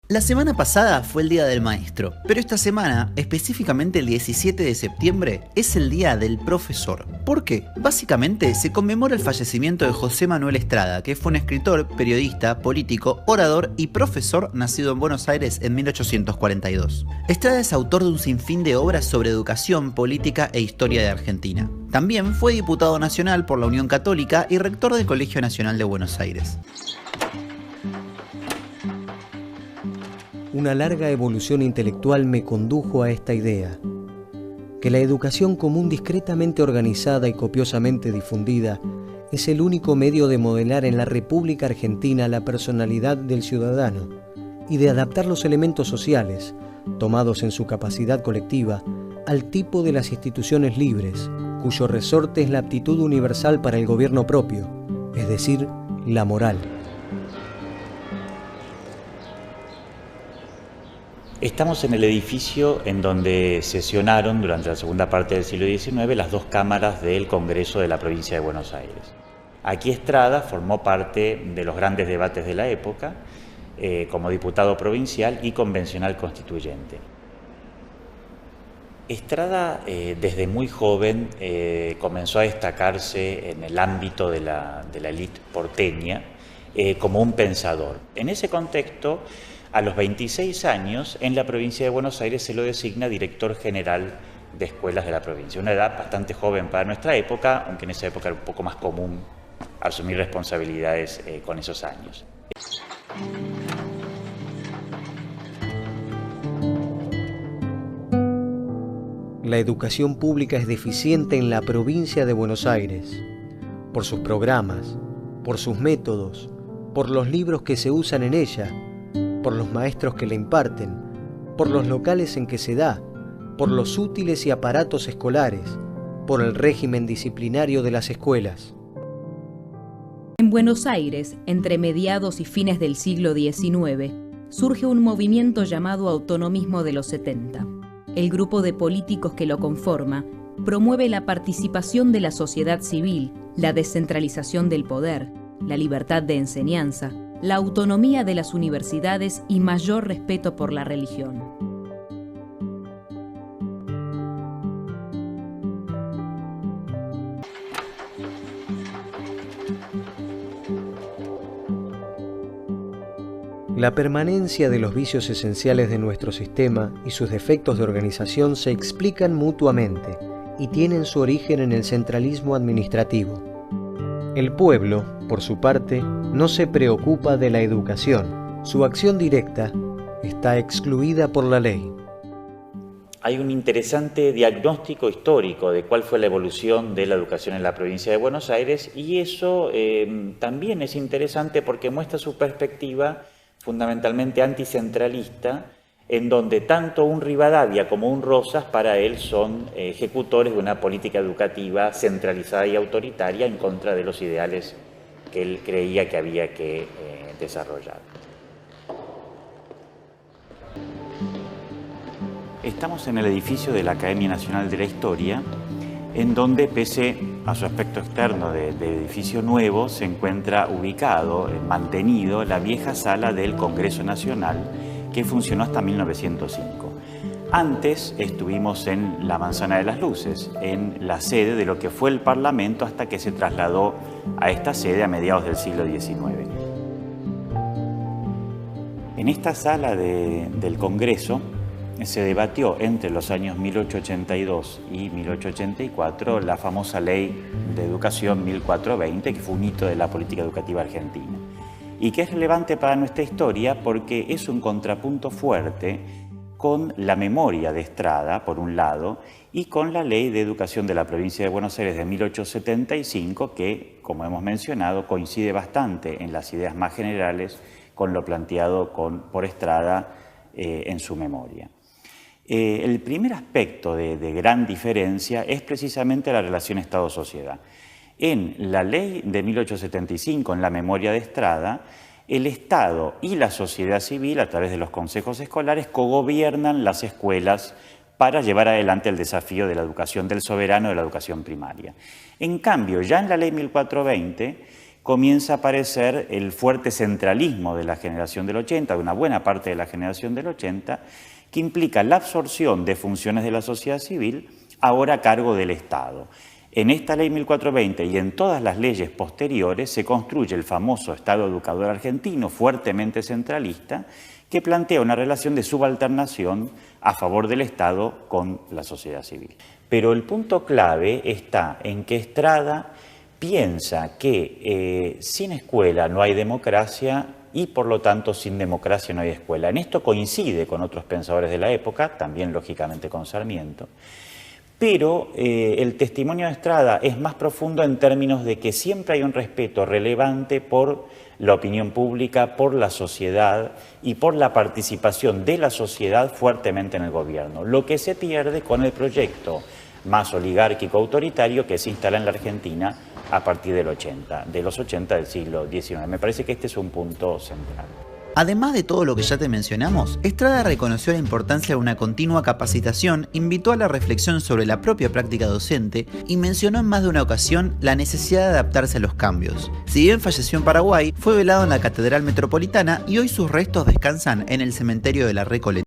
La semana pasada fue el Día del Maestro, pero esta semana, específicamente el 17 de septiembre, es el Día del Profesor. ¿Por qué? Básicamente se conmemora el fallecimiento de José Manuel Estrada, que fue un escritor, periodista, político, orador y profesor nacido en Buenos Aires en 1842. Estrada es autor de un sinfín de obras sobre educación, política e historia de Argentina. También fue diputado nacional por la Unión Católica y rector del Colegio Nacional de Buenos Aires. Una larga evolución intelectual me condujo a esta idea, que la educación común discretamente organizada y copiosamente difundida es el único medio de modelar en la República Argentina la personalidad del ciudadano y de adaptar los elementos sociales, tomados en su capacidad colectiva, al tipo de las instituciones libres, cuyo resorte es la aptitud universal para el gobierno propio, es decir, la moral. Estamos en el edificio en donde sesionaron durante la segunda parte del siglo XIX las dos cámaras del Congreso de la provincia de Buenos Aires. Aquí Estrada formó parte de los grandes debates de la época como diputado provincial y convencional constituyente. Estrada desde muy joven comenzó a destacarse en el ámbito de la élite porteña como un pensador. En ese contexto, a los 26 años, en la provincia de Buenos Aires se lo designa director general de escuelas de la provincia. Una edad bastante joven para nuestra época, aunque en esa época era un poco más común asumir responsabilidades con esos años. La educación pública es deficiente en la provincia de Buenos Aires, por sus programas, por sus métodos, por los libros que se usan en ella, por los maestros que la imparten, por los locales en que se da, por los útiles y aparatos escolares, por el régimen disciplinario de las escuelas. En Buenos Aires, entre mediados y fines del siglo XIX, surge un movimiento llamado Autonomismo de los 70. El grupo de políticos que lo conforma promueve la participación de la sociedad civil, la descentralización del poder, la libertad de enseñanza, la autonomía de las universidades y mayor respeto por la religión. La permanencia de los vicios esenciales de nuestro sistema y sus defectos de organización se explican mutuamente y tienen su origen en el centralismo administrativo. El pueblo, por su parte, no se preocupa de la educación. Su acción directa está excluida por la ley. Hay un interesante diagnóstico histórico de cuál fue la evolución de la educación en la provincia de Buenos Aires y eso también es interesante porque muestra su perspectiva fundamentalmente anticentralista, en donde tanto un Rivadavia como un Rosas para él son ejecutores de una política educativa centralizada y autoritaria en contra de los ideales que él creía que había que desarrollar. Estamos en el edificio de la Academia Nacional de la Historia, en donde, pese a su aspecto externo de edificio nuevo, se encuentra ubicado, mantenido, la vieja sala del Congreso Nacional, que funcionó hasta 1905. Antes estuvimos en la Manzana de las Luces, en la sede de lo que fue el Parlamento hasta que se trasladó a esta sede a mediados del siglo XIX. En esta sala del Congreso se debatió entre los años 1882 y 1884 la famosa Ley de Educación 1420, que fue un hito de la política educativa argentina, y que es relevante para nuestra historia porque es un contrapunto fuerte con la memoria de Estrada, por un lado, y con la Ley de Educación de la Provincia de Buenos Aires de 1875, que, como hemos mencionado, coincide bastante en las ideas más generales con lo planteado por Estrada en su memoria. El primer aspecto de gran diferencia es precisamente la relación Estado-sociedad. En la ley de 1875, en la memoria de Estrada, el Estado y la sociedad civil, a través de los consejos escolares, cogobiernan las escuelas para llevar adelante el desafío de la educación del soberano, de la educación primaria. En cambio, ya en la ley 1420, comienza a aparecer el fuerte centralismo de la generación del 80, de una buena parte de la generación del 80, que implica la absorción de funciones de la sociedad civil ahora a cargo del Estado. En esta ley 1420 y en todas las leyes posteriores se construye el famoso Estado educador argentino, fuertemente centralista, que plantea una relación de subalternación a favor del Estado con la sociedad civil. Pero el punto clave está en que Estrada piensa que sin escuela no hay democracia y por lo tanto sin democracia no hay escuela. En esto coincide con otros pensadores de la época, también lógicamente con Sarmiento, pero el testimonio de Estrada es más profundo en términos de que siempre hay un respeto relevante por la opinión pública, por la sociedad y por la participación de la sociedad fuertemente en el gobierno, lo que se pierde con el proyecto más oligárquico autoritario que se instala en la Argentina a partir de los 80 del siglo XIX. Me parece que este es un punto central. Además de todo lo que ya te mencionamos, Estrada reconoció la importancia de una continua capacitación, invitó a la reflexión sobre la propia práctica docente y mencionó en más de una ocasión la necesidad de adaptarse a los cambios. Si bien falleció en Paraguay, fue velado en la Catedral Metropolitana y hoy sus restos descansan en el cementerio de la Recoleta.